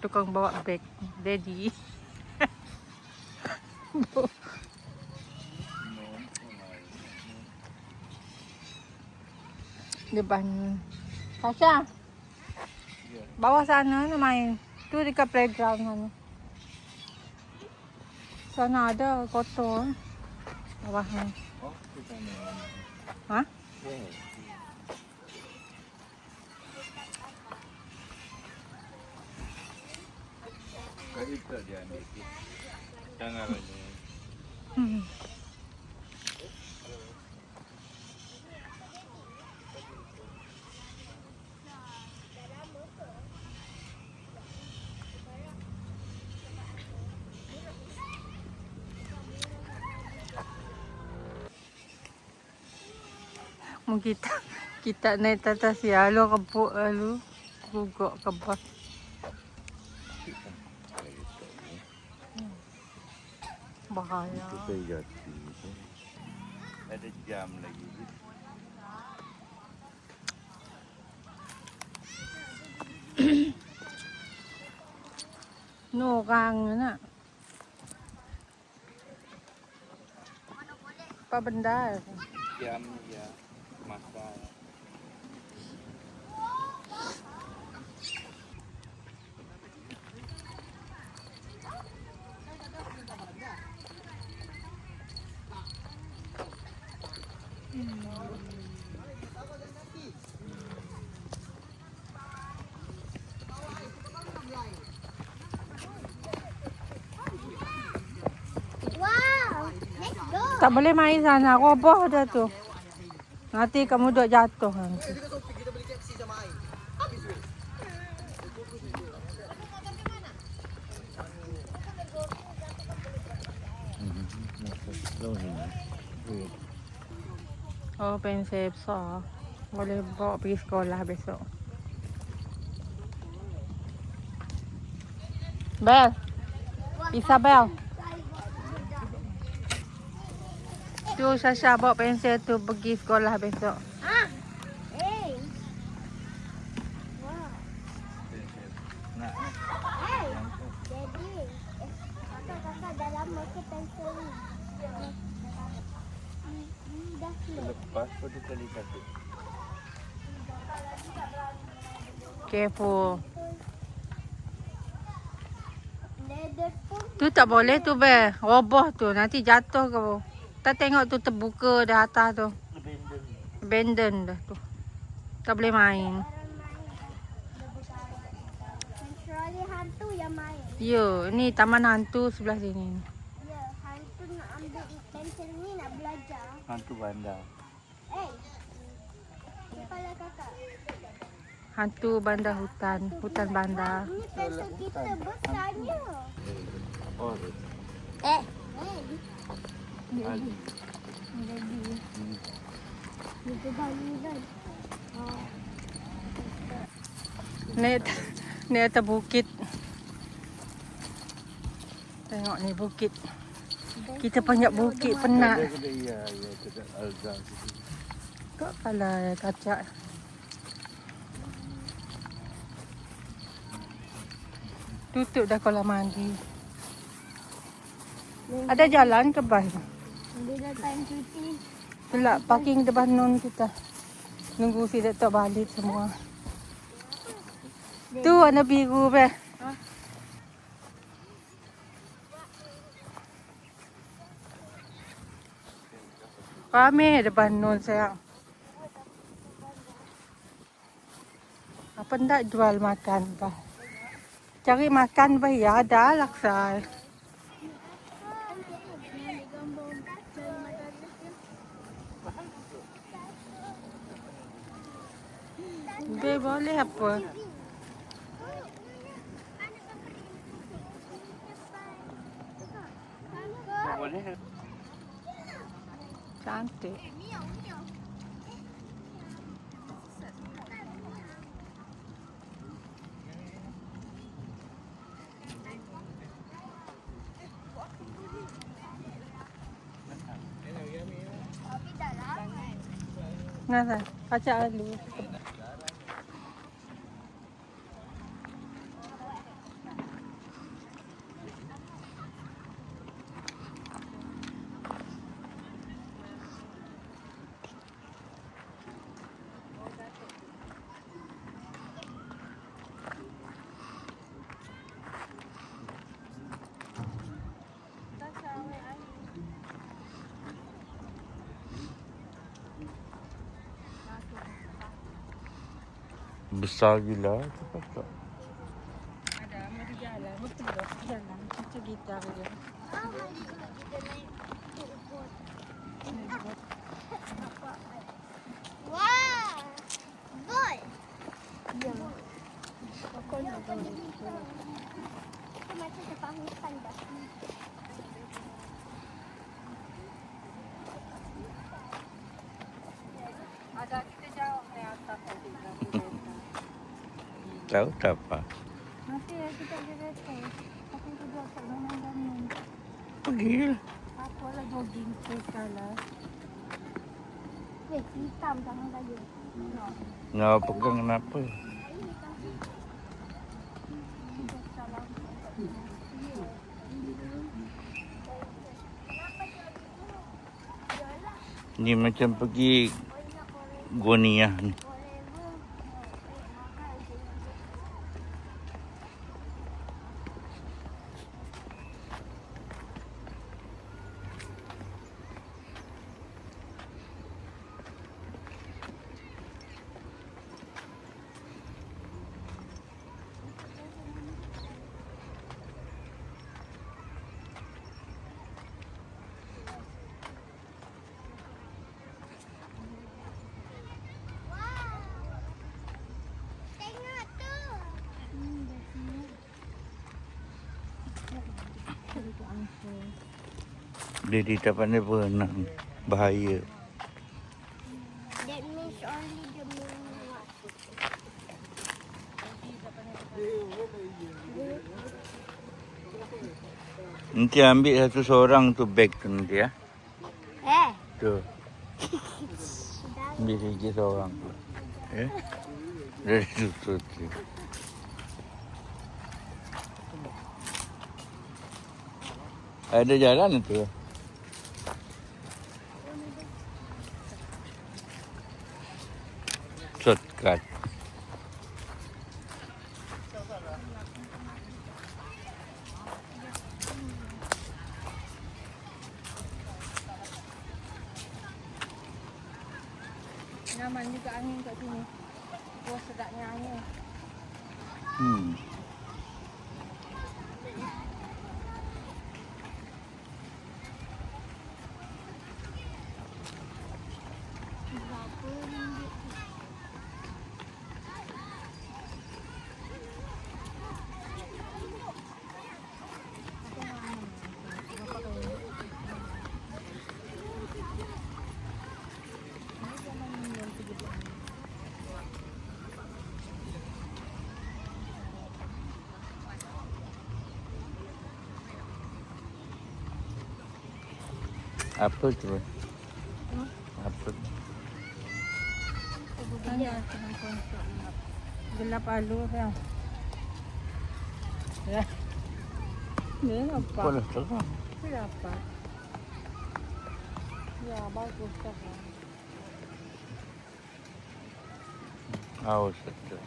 tukang bawa beg. Daddy. Depan. Tasha. Bawa sana na main. Tu dekat playground sana. Sana ada kotor. Bawah ni. Oh, kita ni. Ha? Yeah. Itu dia ni. Jangan lagi. Mau kita naik atas ya, lu kebuk lu gugok ke bawah. Bahaya. Itu terjadi. Ada jam lagi. No kang na. Apa benda? Jam ya masa. Tak boleh main sana. Roboh dah tu. Nanti kamu duk jatuh nanti. Oh, pengen sepsa. Boleh bawa pergi sekolah besok. Bel. Isabel. Tu Sasha bawa pensel tu pergi sekolah besok. Ah. Hey. Wow. Nak. Hey. Jadi, kakak dah lama ke pensel ni? Dah slow. Lepas pada kali kaki. Careful. Leather pun. Tu tak boleh tu Bel. Roboh tu. Nanti jatuh kau. Tak tengok tu terbuka dah atas tu. Abandon dah tu. Tak boleh main. Trolley hantu yang main. Ya, ni taman hantu sebelah sini. Ya, hantu nak ambil pensel ni nak belajar. Hantu bandar. Eh. Kepala kakak. Hantu bandar hutan. Hutan bandar. Ini pensel kita besarnya. Oh, Eh. Ali. Itu balik kan. Ni atas bukit. Tengok ni bukit. Kita panjat bukit penat. Ya, dekat Alzam. Kok kalah kaca. Tutup dah kolam mandi. Ada jalan ke bawah? Bila time cuti. Itulah parking depan non kita. Nunggu si Datuk balik semua. Tu warna biru be. Ramai depan non sayang. Apa ndak jual makan bah? Cari makan bah ya ada laksa. Be boleh apa? Boleh. Cantik. Nasa, kaca dulu. Besar gila. Cepat tak? Ada, mau di jalan. Betul tak? Jalan. Macam gitar je. Oh my god, kita naik bot. Wow! Bot! Ya. Aku nak bot. Kita macam depan hutan dah. Ada kita jauh dari atas tadi. Tahu tak apa? Nanti ya kita pergi kereta. Aku duduk kat bangun-bangun. Pergi lah. Aku lah jogging ke sekarang. Hitam tangan tadi. Nak pegang kenapa? Ni macam pergi Goniah ni. Tengok tu. Dia tak pandai berenang. Bahaya. That means only the moon. Nanti ambil satu seorang tu beg tu nanti ya. Tu. Ambil lagi seorang tu. Ya. Dari tutut tu. Ada jalan tu. Shortcut. Nyaman juga angin kat sini. Oh, sedapnya angin. Apa tu? Apa? Tanya gelap alur ya. Ya. Ni apa? Boleh terang. Berapa? Ya, bagus tak? Haus tu.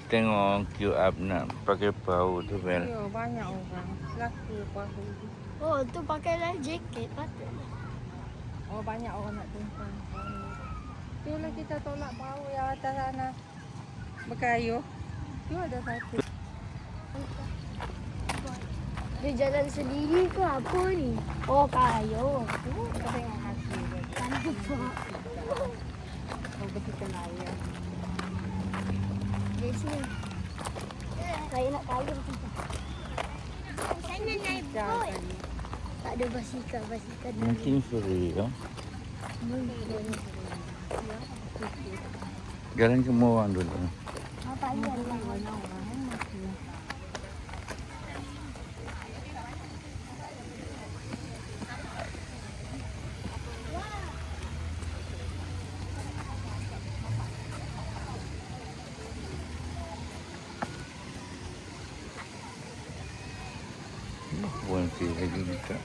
Tengok queue up nak pakai perahu tu Mel. Ya, banyak orang. Laku perahu tu. Oh, tu pakai life jacket patutlah. Oh, banyak orang nak tumpang perahu. Itulah kita tolak perahu yang atas sana. Berkayu. Tu ada satu. Dia jalan sendiri ke apa ni? Oh, kayu. Kita tengok kaki dia. Tak nampak. Oh, begitu layar. Di sini. Saya nak kayu macam tu. Saya nak naik bot. Tak ada basikal dulu. Mungkin free ya. Jalan semua orang dulu. Apa yang Bukan sih lagi kita.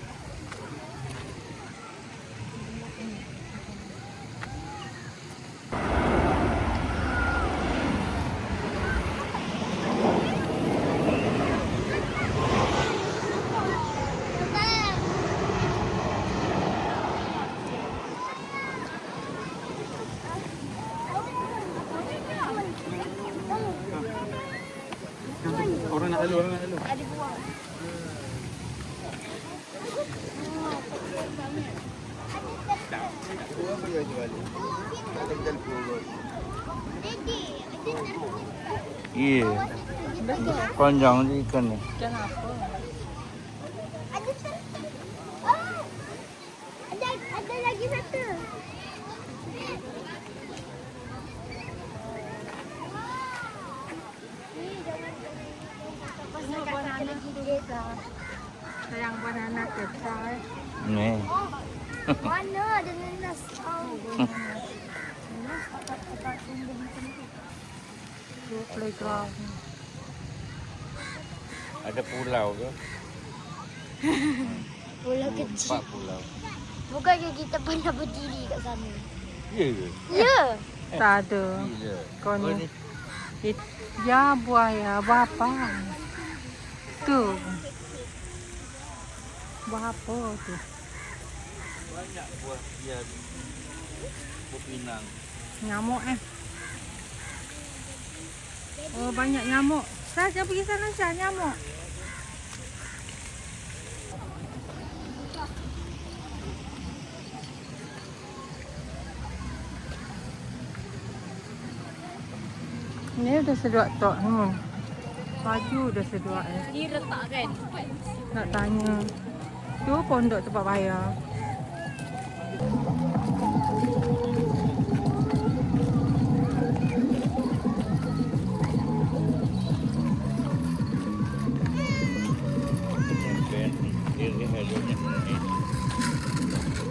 Ada buah. Iya. Panjang ni ikan ni. Ikan apa? Ada lagi satu. Sayang banana kecil. Ni. Mana ada nanas? Tu playground. Ada pulau ke? Pulau kecil. 4 pulau. Bukannya kita pernah berdiri kat sana? Ya ke? Ya. Tak ada. Gila. Kau Oh, ni. Ya buaya, apa? Tu. Buah apa tu? banyak buah dia buah pinang. Nyamuk Oh, banyak nyamuk. Saya pergi sana Syah, nyamuk. Ni dah sedap tak? Baju dah sedap Ni retak kan? Nak tanya. Tu pondok tempat bayar.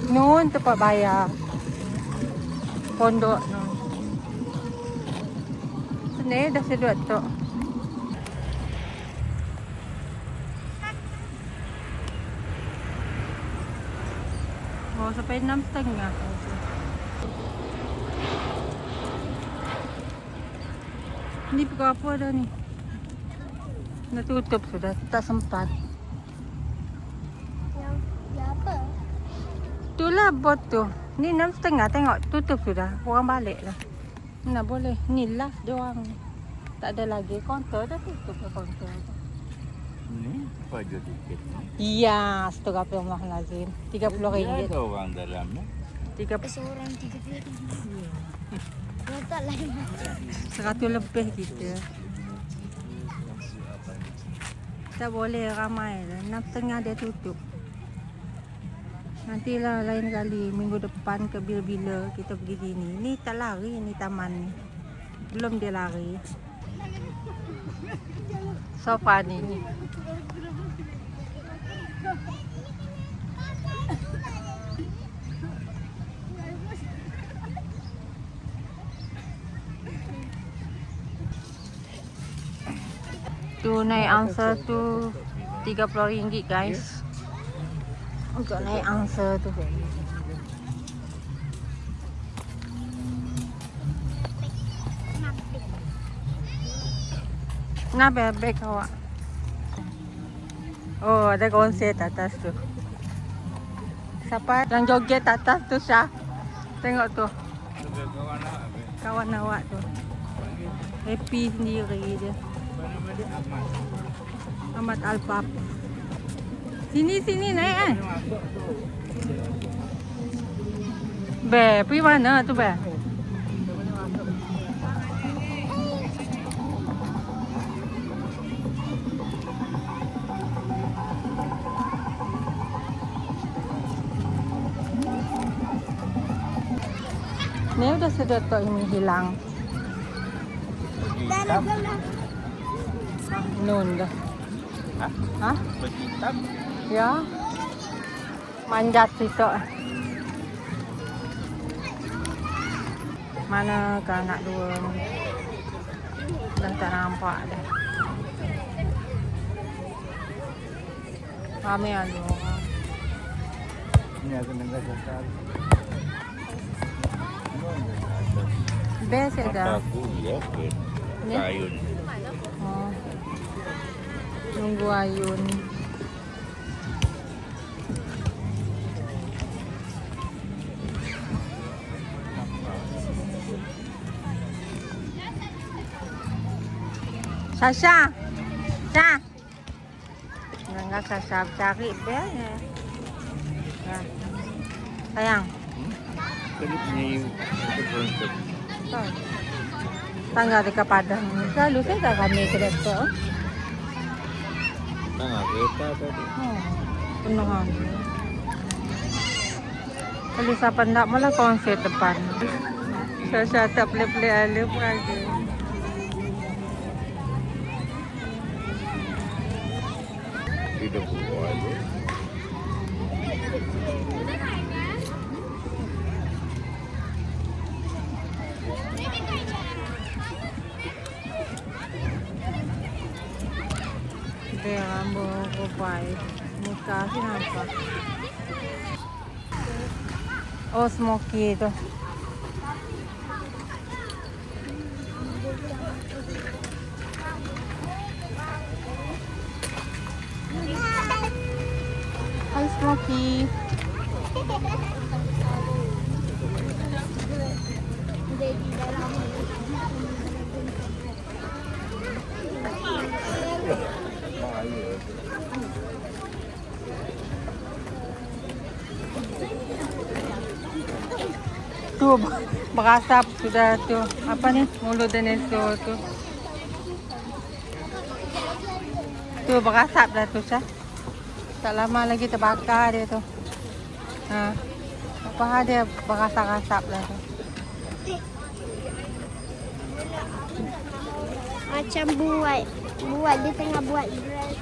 Nun tempat bayar. Pondok nun. Sini dah sedut tu. Oh, sampai 6.30. Ni pukul apa dah ni? Dah tutup sudah, tak sempat. Yang apa? Itulah bot tu. Ni 6.30 tengok tutup sudah. Orang balik lah. Nak boleh. Ni lah dia orang. Tak ada lagi. Kaunter dah tutup lah kaunter tu. Ni apa je tiket ni? Iya, astagfirullahalazim. RM30. Ada orang dalam ni. 30 Seorang 30 ringgit. Yang tak lain macam. 100 lebih kita. Tak boleh ramai lah. 6.30 dia tutup. Nantilah lain kali minggu depan ke bila-bila kita pergi sini. Ni tak lari ni taman ni. Belum dia lari. Sofa ni. Tu naik angsa tu RM30 guys. Untuk naik angsa tu. Kenapa beg awak? Oh, ada konsert atas tu. Siapa yang joget atas tu, Syah? Tengok tu. Kawan awak tu. Happy sendiri dia. Ahmad Alpap. Sini naik kan? Be, pergi mana tu Be? Ni udah sedot tok ini hilang. Hitam. Nun dah. Hah? Hah? Baju hitam. Ya. Manjat situ. Mana ke anak dua ni? Dah tak nampak dah. Ramai ada orang. Ini aku dengar cakap. Best dah. Aku ya ke. Ni? Kayun. Oh. Nunggu ayun. Sasha. Cha. Nggak sasab cari dia. Ya. Sayang. Tadi punya itu konsep. Tangga dekat Padang. Lalu saya tak kami kereta. Tengah kereta tadi. Penuh lagi. Kalau siapa nak malah konser depan. Saya tak boleh alif lagi. Tidak buat. Dia rambut berubah. Muka sih nampak. Oh, smoky tu. Hai Smoky. Tu berasap sudah tu. Apa ni? Mulut dinosaur tu. Tu berasap dah tu sah. Tak lama lagi terbakar dia tu. Ha. Apa hal dia berasap-rasap dah tu. Macam buat dia tengah buat dress.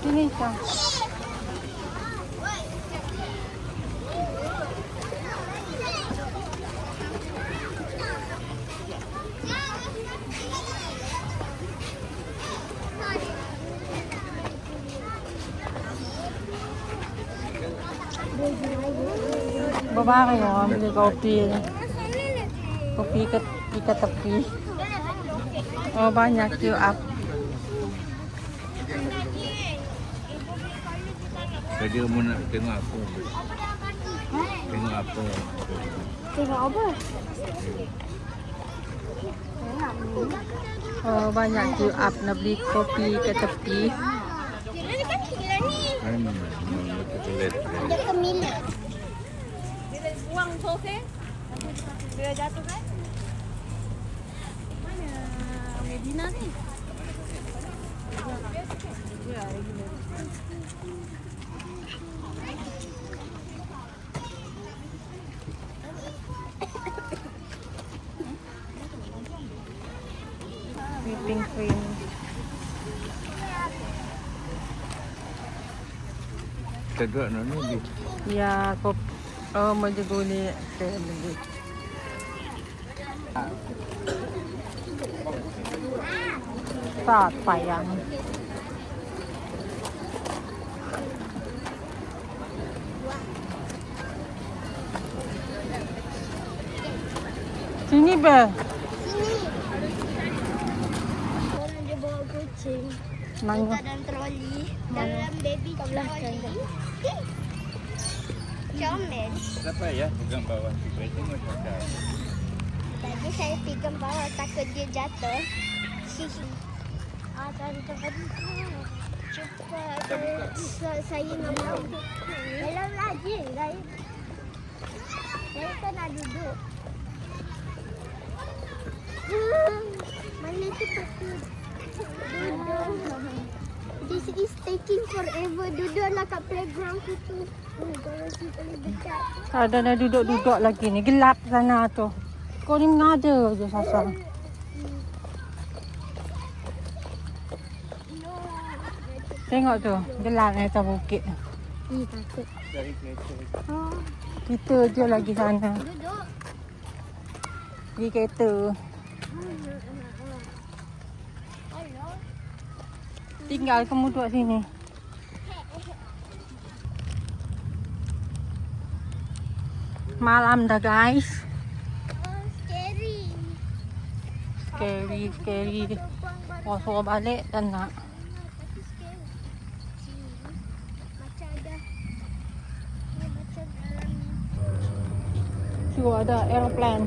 Ini sah. Babae orang beli kopi ni. Kopi ikat tepi. Oh banyak queue up. Tadi kamu nak tengok apa? Tengok apa? Tengok apa? Oh banyak queue up nak beli kopi ke tepi. Ada kemilik. Buang sosis. Dia jatuh kan? Mana Medina ni? Whipping cream. Kita duduk ni. Ya kopi. Oh majuguli saya beli. Tak payang. Sini be. Orang dia bawa kucing. Mana? Dalam troli. Dalam baby troli. Comel. Kenapa ya pegang bawah tu? Tengok cakap. Tadi saya pegang bawah takut dia jatuh. Tadi tempat cepat. Saya nak tahu. Belum lagi. Saya kan nak duduk. Mana tu takut. Duduk. This is taking forever. Duduklah kat playground situ. Kalau si paling dekat. Ada nak duduk-duduk lagi ni. Gelap sana tu. Kau ni mengada je Sasa. Tengok tu. Gelap ni atas bukit. Takut. Kita je lagi sana. Duduk. Pergi kereta. Tinggal kamu duduk sini. Malam dah guys. Scary. Scary. Oh, suruh balik dan nak. Tapi scary. Macam ada. Macam dalam ni. Suruh ada aeroplane.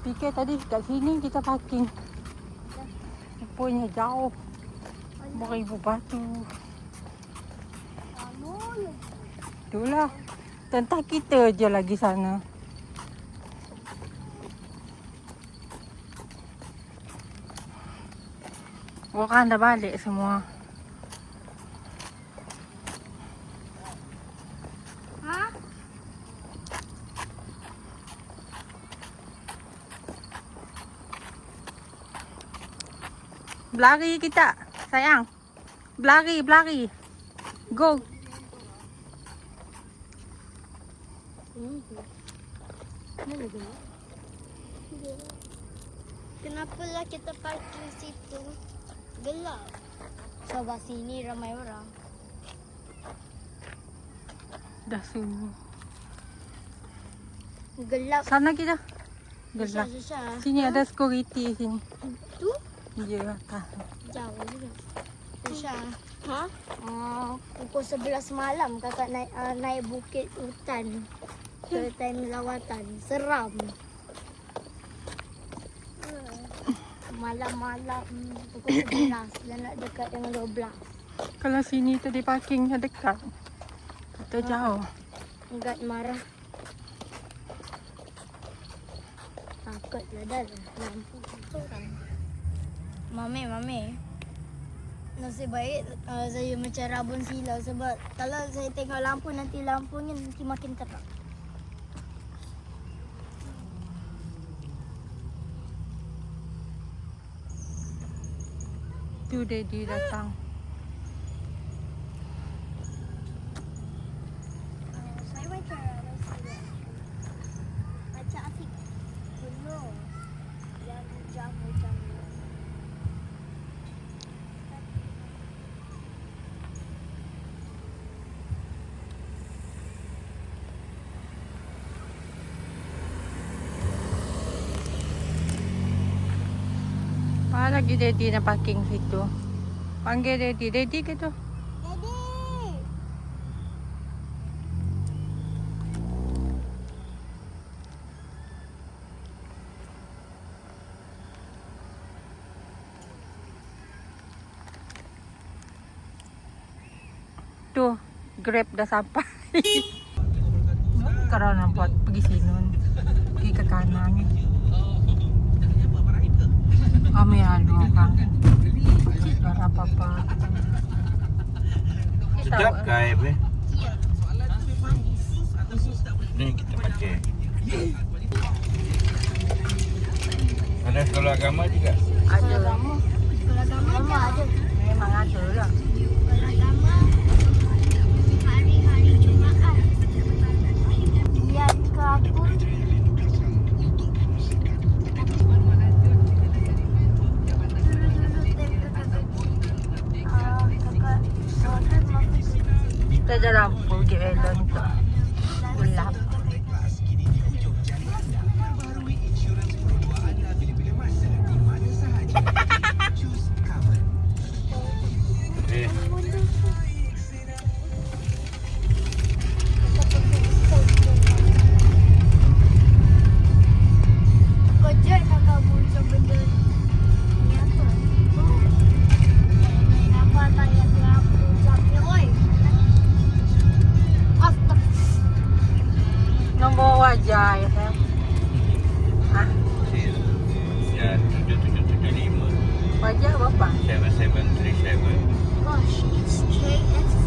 Fikir tadi kat sini kita parking. Rupanya jauh. Beribu batu. Itulah. Tentang kita je lagi sana. Orang dah balik semua. Ha? Berlari kita, sayang. Berlari, berlari. Go. Kenapalah kita parking situ? Gelap. Sebab sini ramai orang. Dah sunyi. Gelap. Sana kita. Gelap. Susah-susah. Sini ada security sini. Tu? Ya, atas. Jauh juga. Susah. Ha? Pukul 11 malam kakak naik bukit hutan. Ke time lawatan. Seram. Malam-malam pukul 11 dan nak dekat dengan 12. Kalau sini tadi parkingnya dekat. Kita jauh. Enggak marah. Takutlah dah lampu orang. Mami. Nasib baik saya macam rabun silau sebab kalau saya tengok lampu nanti lampunya nanti makin terang. Tu Daddy datang. Saya baca Afiq dulu yang jamu. Apa lagi Daddy nak parking situ? Panggil Daddy. Daddy ke tu? Daddy. Tu, Grab dah sampai. Kalau nampak pergi sini, pergi ke kanan. Kami ada orang. Tak ada apa-apa. Sedap kai be. Ni kita pakai. Ada sekolah agama juga. Ada. Sekolah agama ada. Memang ada lah. Sekolah agama hari-hari Jumaat. Lihat ke aku. Kita jalan pergi Elon tu. Gelap. Eh, Kejut kakak bunuh benda ni apa? Kenapa tanya aku sampai oi? Nombor wajah ya sayang. Ha? ya 7775 Wajah berapa? 7737. Gosh, it's KFC.